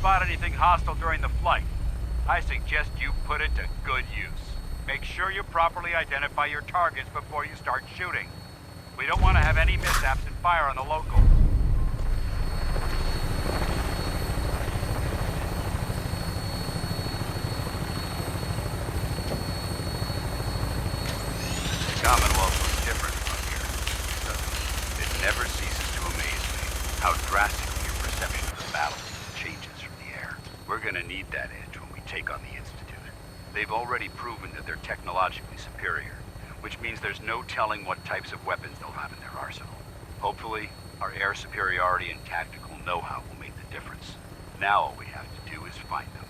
spot anything hostile during the flight, I suggest you put it to good use. Make sure you properly identify your targets before you start shooting. We don't want to have any mishaps and fire on the locals. The Commonwealth looks different from here, doesn't it? It never ceases to amaze me how drastically your perception of the battle changes from the air. We're gonna need that edge when we take on the Institute. They've already proven that they're technologically superior, which means there's no telling what types of weapons they'll have in their arsenal. Hopefully, our air superiority and tactical know-how will make the difference. Now all we have to do is find them.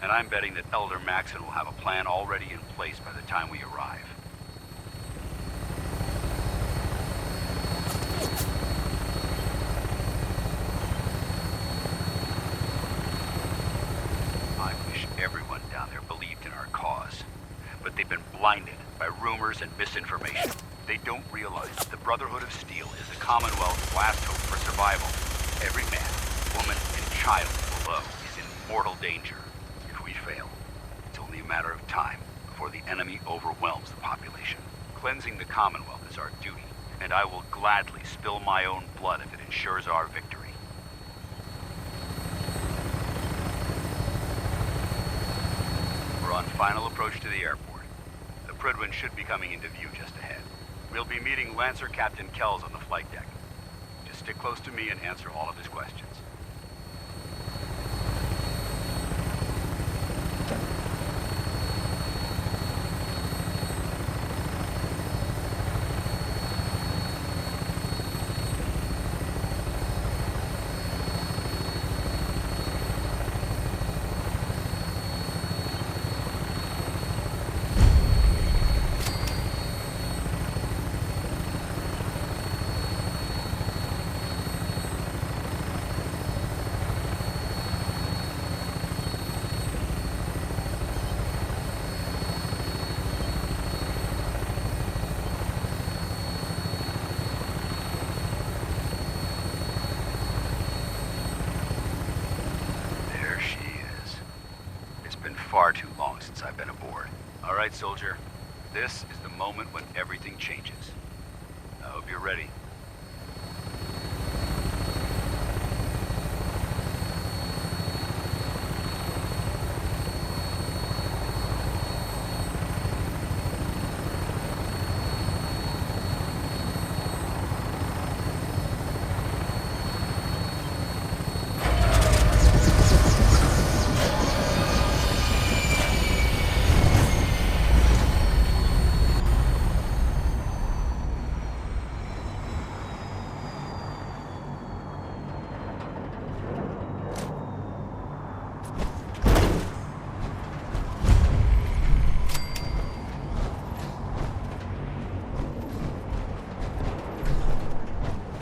And I'm betting that Elder Maxson will have a plan already in place by the time we arrive. I wish everyone down there believed in our cause. But they've been blinded by rumors and misinformation. They don't realize that the Brotherhood of Steel is the Commonwealth's last hope for survival. Every man, woman, and child below is in mortal danger. If we fail, it's only a matter of time before the enemy overwhelms the population. Cleansing the Commonwealth is our duty, and I will gladly spill my own blood if it ensures our victory. We're on final approach to the airport. The Prydwen should be coming into view just ahead. We'll be meeting Lancer Captain Kells on the flight deck. Just stick close to me and answer all of his questions. Far too long since I've been aboard. All right, soldier. This is the moment when everything changes. I hope you're ready.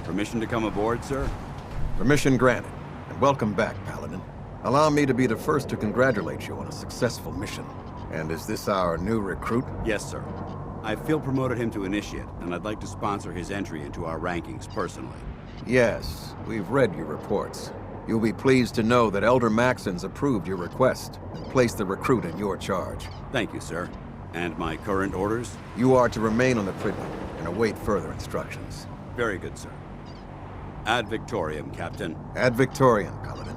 Permission to come aboard, sir? Permission granted, and welcome back, Paladin. Allow me to be the first to congratulate you on a successful mission. And is this our new recruit? Yes, sir. I feel promoted him to Initiate, and I'd like to sponsor his entry into our rankings personally. Yes, we've read your reports. You'll be pleased to know that Elder Maxson's approved your request and placed the recruit in your charge. Thank you, sir. And my current orders? You are to remain on the Prydwen and await further instructions. Very good, sir. Ad Victoriam, Captain. Ad Victoriam, Paladin.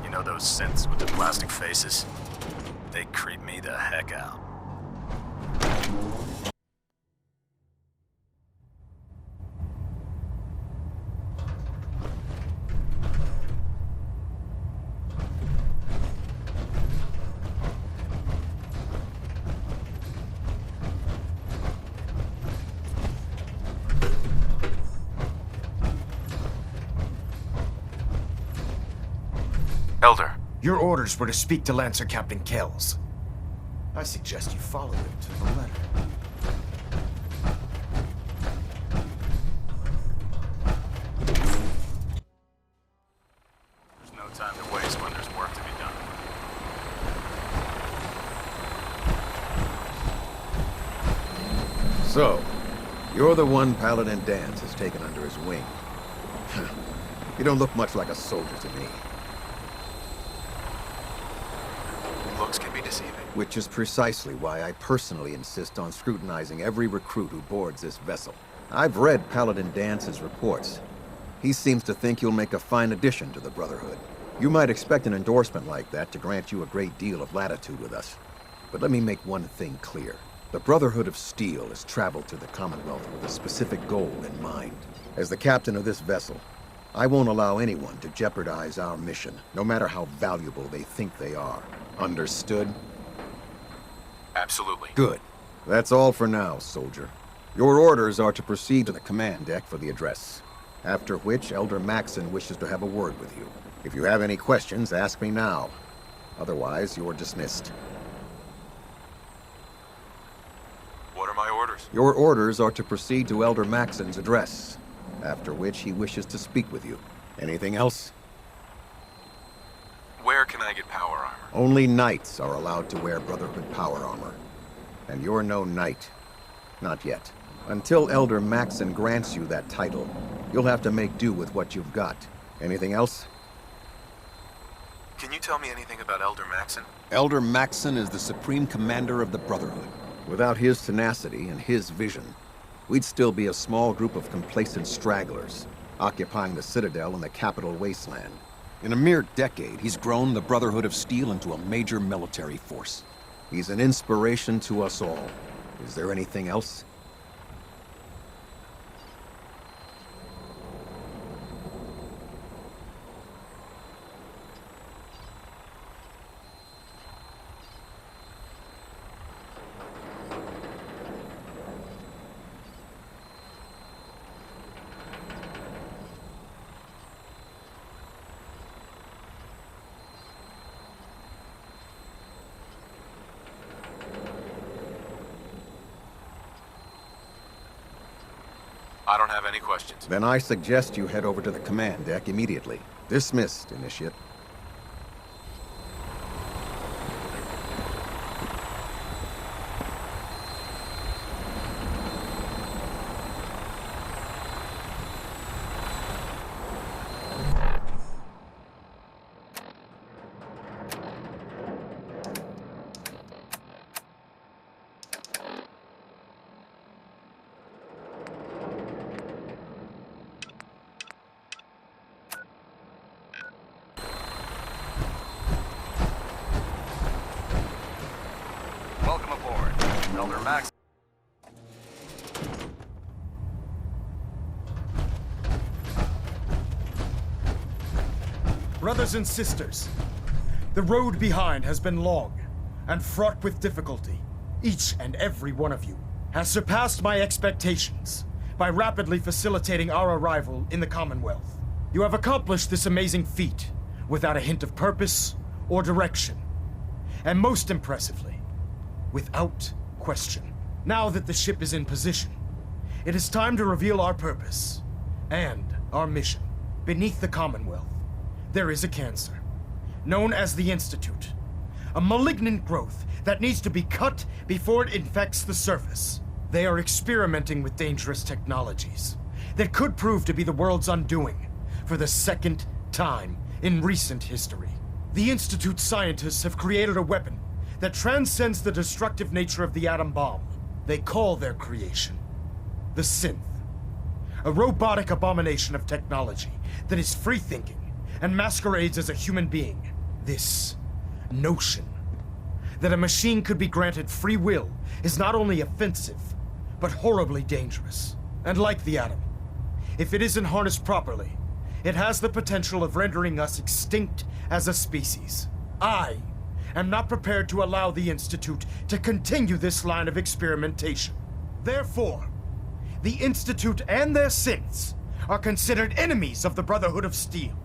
You know those synths with the plastic faces? They creep me the heck out. Elder, your orders were to speak to Lancer Captain Kells. I suggest you follow him to the letter. There's no time to waste when there's work to be done. So, you're the one Paladin Danse has taken under his wing. You don't look much like a soldier to me. Looks can be deceiving. Which is precisely why I personally insist on scrutinizing every recruit who boards this vessel. I've read Paladin Dance's reports. He seems to think you'll make a fine addition to the Brotherhood. You might expect an endorsement like that to grant you a great deal of latitude with us. But let me make one thing clear. The Brotherhood of Steel has traveled to the Commonwealth with a specific goal in mind. As the captain of this vessel, I won't allow anyone to jeopardize our mission, no matter how valuable they think they are. Understood? Absolutely. Good. That's all for now, soldier. Your orders are to proceed to the command deck for the address. After which, Elder Maxson wishes to have a word with you. If you have any questions, ask me now. Otherwise, you're dismissed. What are my orders? Your orders are to proceed to Elder Maxson's address. After which, he wishes to speak with you. Anything else? Where can I get power armor? Only knights are allowed to wear Brotherhood power armor. And you're no knight. Not yet. Until Elder Maxson grants you that title, you'll have to make do with what you've got. Anything else? Can you tell me anything about Elder Maxson? Elder Maxson is the supreme commander of the Brotherhood. Without his tenacity and his vision, we'd still be a small group of complacent stragglers, occupying the Citadel and the capital wasteland. In a mere decade, he's grown the Brotherhood of Steel into a major military force. He's an inspiration to us all. Is there anything else? I don't have any questions. Then I suggest you head over to the command deck immediately. Dismissed, Initiate. Welcome aboard, Elder Max. Brothers and sisters, the road behind has been long and fraught with difficulty. Each and every one of you has surpassed my expectations by rapidly facilitating our arrival in the Commonwealth. You have accomplished this amazing feat without a hint of purpose or direction, and most impressively, without question. Now that the ship is in position, it is time to reveal our purpose and our mission. Beneath the Commonwealth, there is a cancer, known as the Institute. A malignant growth that needs to be cut before it infects the surface. They are experimenting with dangerous technologies that could prove to be the world's undoing for the second time in recent history. The Institute scientists have created a weapon that transcends the destructive nature of the atom bomb. They call their creation the Synth, a robotic abomination of technology that is free-thinking and masquerades as a human being. This notion that a machine could be granted free will is not only offensive, but horribly dangerous. And like the atom, if it isn't harnessed properly, it has the potential of rendering us extinct as a species. I am not prepared to allow the Institute to continue this line of experimentation. Therefore, the Institute and their synths are considered enemies of the Brotherhood of Steel,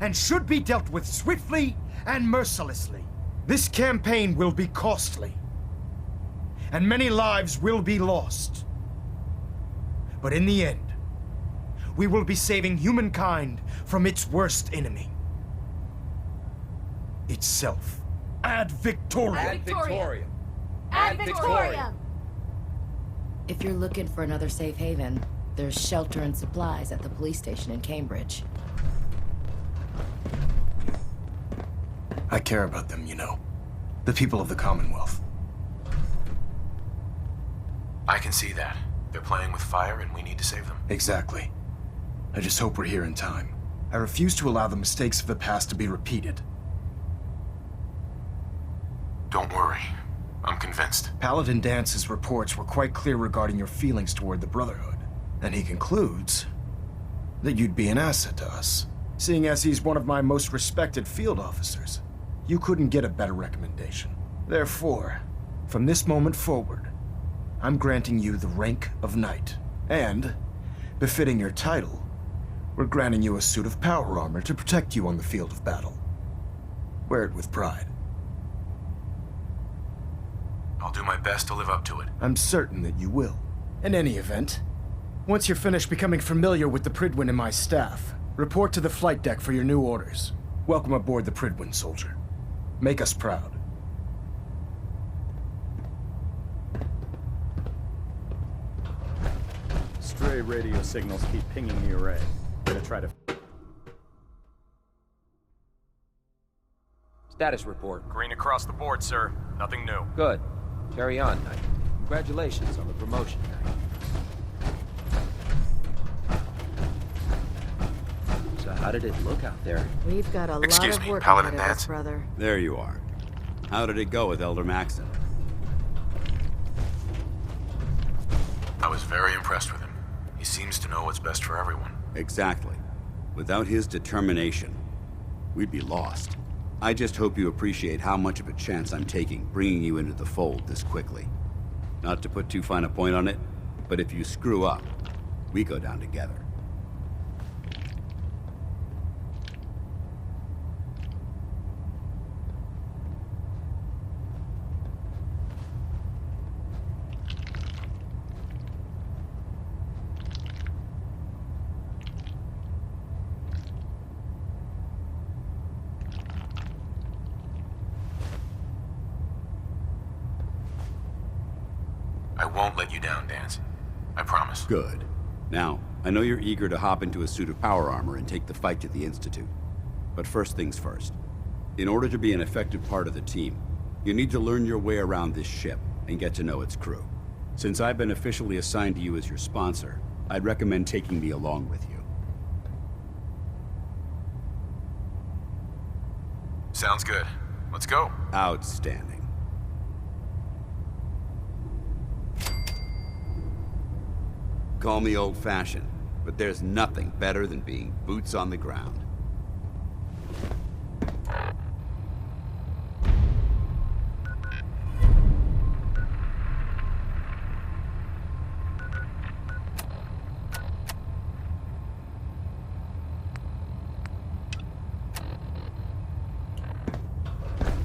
and should be dealt with swiftly and mercilessly. This campaign will be costly, and many lives will be lost. But in the end, we will be saving humankind from its worst enemy. Itself. Ad Victoriam! Ad Victoriam! Ad Victoriam! If you're looking for another safe haven, there's shelter and supplies at the police station in Cambridge. I care about them, you know. The people of the Commonwealth. I can see that. They're playing with fire and we need to save them. Exactly. I just hope we're here in time. I refuse to allow the mistakes of the past to be repeated. Don't worry. I'm convinced. Paladin Dance's reports were quite clear regarding your feelings toward the Brotherhood. And he concludes that you'd be an asset to us. Seeing as he's one of my most respected field officers, you couldn't get a better recommendation. Therefore, from this moment forward, I'm granting you the rank of Knight. And, befitting your title, we're granting you a suit of power armor to protect you on the field of battle. Wear it with pride. I'll do my best to live up to it. I'm certain that you will. In any event, once you're finished becoming familiar with the Prydwen and my staff, report to the flight deck for your new orders. Welcome aboard the Prydwen, soldier. Make us proud. Stray radio signals keep pinging the array. I'm gonna try to... Status report. Green across the board, sir. Nothing new. Good. Carry on, Knight. Congratulations on the promotion, Knight. So how did it look out there? We've got a Excuse lot of me, work Paladin ahead of us, Dance. brother. There you are. How did it go with Elder Maxon? I was very impressed with him. He seems to know what's best for everyone. Exactly. Without his determination, we'd be lost. I just hope you appreciate how much of a chance I'm taking bringing you into the fold this quickly. Not to put too fine a point on it, but if you screw up, we go down together. I won't let you down, Dance. I promise. Good. Now, I know you're eager to hop into a suit of power armor and take the fight to the Institute. But first things first. In order to be an effective part of the team, you need to learn your way around this ship and get to know its crew. Since I've been officially assigned to you as your sponsor, I'd recommend taking me along with you. Sounds good. Let's go. Outstanding. Call me old-fashioned, but there's nothing better than being boots on the ground.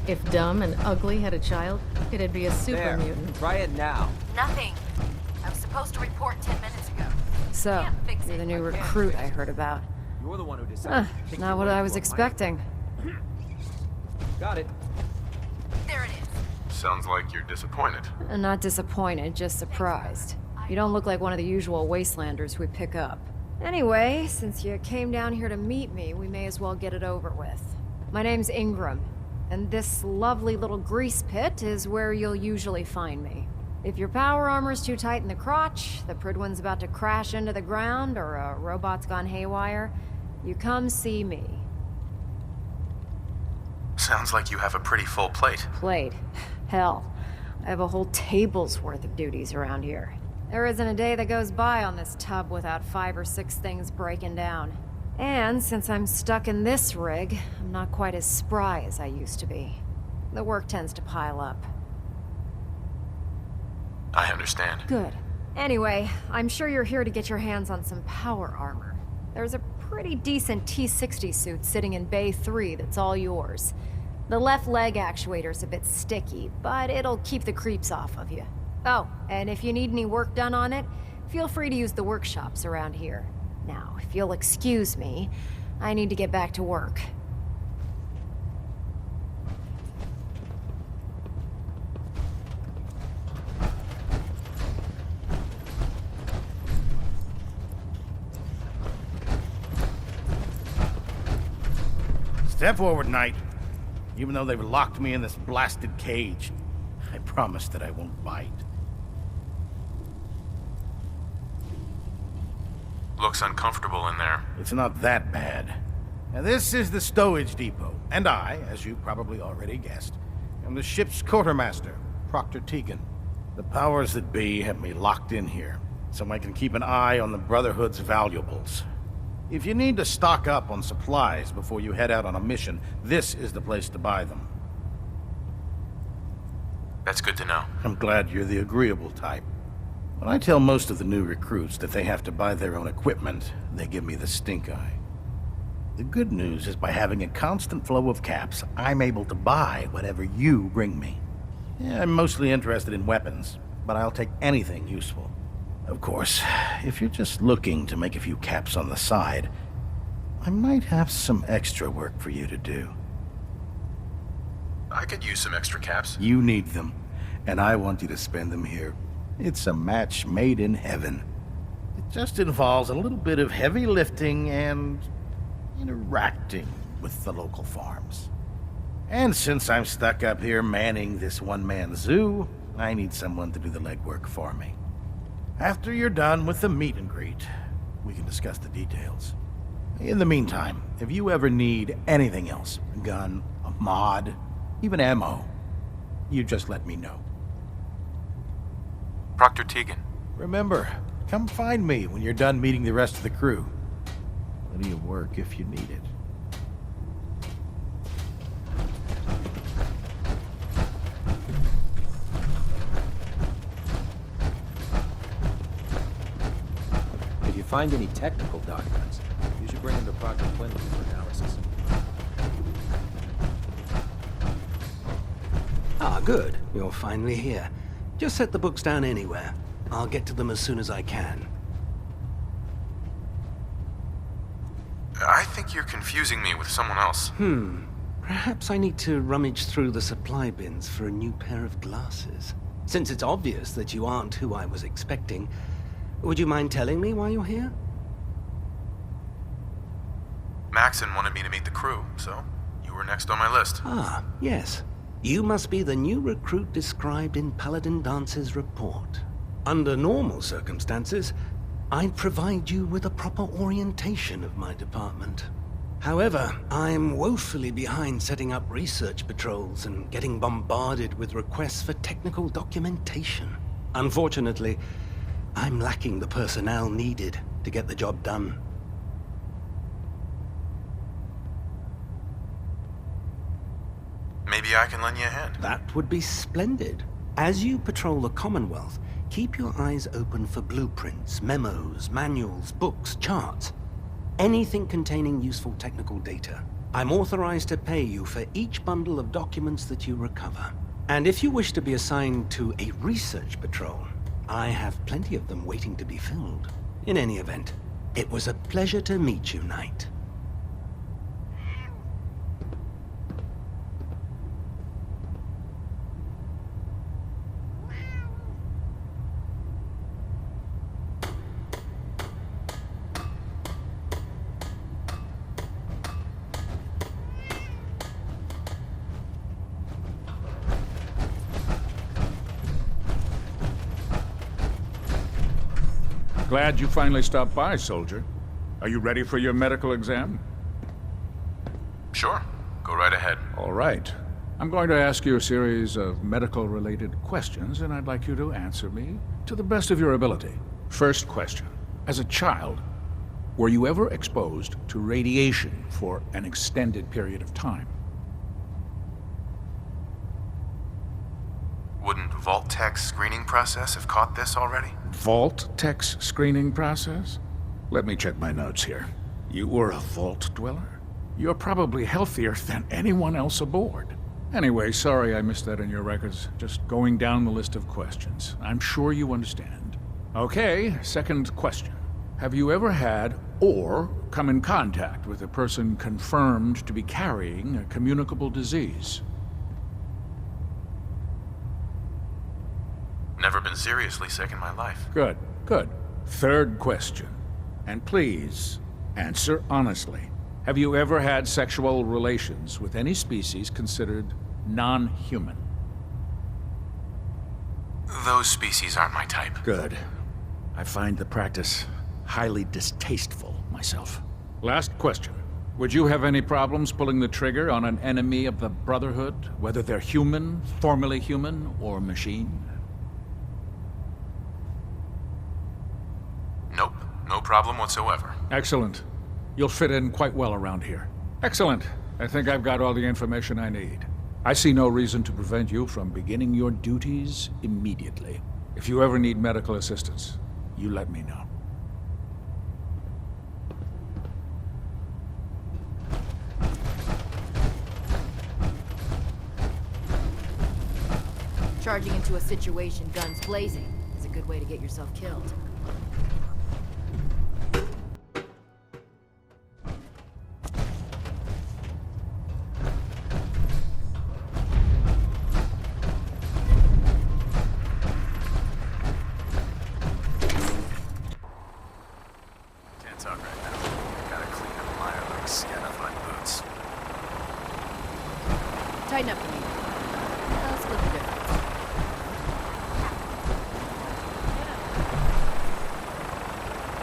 If Dumb and Ugly had a child, it'd be a super There. mutant. Try it now. Nothing. I was supposed to report 10 minutes ago. So, Can't fix you're it. the new recruit I heard about. You're the one who decided. to pick Not your what way I to was a expecting. Got it. There it is. Sounds like you're disappointed. Not disappointed, just surprised. You don't look like one of the usual wastelanders we pick up. Anyway, since you came down here to meet me, we may as well get it over with. My name's Ingram, and this lovely little grease pit is where you'll usually find me. If your power armor's too tight in the crotch, the Prydwen's about to crash into the ground, or a robot's gone haywire, you come see me. Sounds like you have a pretty full plate. Plate. Hell, I have a whole table's worth of duties around here. There isn't a day that goes by on this tub without 5 or 6 things breaking down. And since I'm stuck in this rig, I'm not quite as spry as I used to be. The work tends to pile up. I understand. Good. Anyway, I'm sure you're here to get your hands on some power armor. There's a pretty decent T-60 suit sitting in Bay 3 that's all yours. The left leg actuator's a bit sticky, but it'll keep the creeps off of you. Oh, and if you need any work done on it, feel free to use the workshops around here. Now, if you'll excuse me, I need to get back to work. Step forward, Knight. Even though they've locked me in this blasted cage, I promise that I won't bite. Looks uncomfortable in there. It's not that bad. Now, this is the stowage depot, and I, as you probably already guessed, am the ship's quartermaster, Proctor Tegan. The powers that be have me locked in here, so I can keep an eye on the Brotherhood's valuables. If you need to stock up on supplies before you head out on a mission, this is the place to buy them. That's good to know. I'm glad you're the agreeable type. When I tell most of the new recruits that they have to buy their own equipment, they give me the stink eye. The good news is by having a constant flow of caps, I'm able to buy whatever you bring me. Yeah, I'm mostly interested in weapons, but I'll take anything useful. Of course, if you're just looking to make a few caps on the side, I might have some extra work for you to do. I could use some extra caps. You need them, and I want you to spend them here. It's a match made in heaven. It just involves a little bit of heavy lifting and interacting with the local farms. And since I'm stuck up here manning this one-man zoo, I need someone to do the legwork for me. After you're done with the meet and greet, we can discuss the details. In the meantime, if you ever need anything else, a gun, a mod, even ammo, you just let me know. Proctor Tegan. Remember, come find me when you're done meeting the rest of the crew. Plenty of work if you need it. If you find any technical documents, you should bring them to Proctor Quinlan for analysis. Ah, good. You're finally here. Just set the books down anywhere. I'll get to them as soon as I can. I think you're confusing me with someone else. Perhaps I need to rummage through the supply bins for a new pair of glasses. Since it's obvious that you aren't who I was expecting, would you mind telling me why you're here? Maxon wanted me to meet the crew, so you were next on my list. Ah, yes. You must be the new recruit described in Paladin Dance's report. Under normal circumstances, I'd provide you with a proper orientation of my department. However, I'm woefully behind setting up research patrols and getting bombarded with requests for technical documentation. Unfortunately, I'm lacking the personnel needed to get the job done. Maybe I can lend you a hand. That would be splendid. As you patrol the Commonwealth, keep your eyes open for blueprints, memos, manuals, books, charts. Anything containing useful technical data. I'm authorized to pay you for each bundle of documents that you recover. And if you wish to be assigned to a research patrol, I have plenty of them waiting to be filled. In any event, it was a pleasure to meet you, Knight. Glad you finally stopped by, soldier. Are you ready for your medical exam? Sure. Go right ahead. All right. I'm going to ask you a series of medical-related questions, and I'd like you to answer me to the best of your ability. First question. As a child, were you ever exposed to radiation for an extended period of time? Wouldn't Vault-Tech's screening process have caught this already? Vault-Tech's screening process? Let me check my notes here. You were a Vault dweller? You're probably healthier than anyone else aboard. Anyway, sorry I missed that in your records. Just going down the list of questions. I'm sure you understand. Okay, second question. Have you ever had or come in contact with a person confirmed to be carrying a communicable disease? Never been seriously sick in my life. Good, good. Third question. And please, answer honestly. Have you ever had sexual relations with any species considered non-human? Those species aren't my type. Good. I find the practice highly distasteful myself. Last question. Would you have any problems pulling the trigger on an enemy of the Brotherhood, whether they're human, formerly human, or machine? Nope. No problem whatsoever. Excellent. You'll fit in quite well around here. Excellent. I think I've got all the information I need. I see no reason to prevent you from beginning your duties immediately. If you ever need medical assistance, you let me know. Charging into a situation guns blazing is a good way to get yourself killed. Can't talk right now. Gotta clean up mire like skin off my boots. Tighten up for me.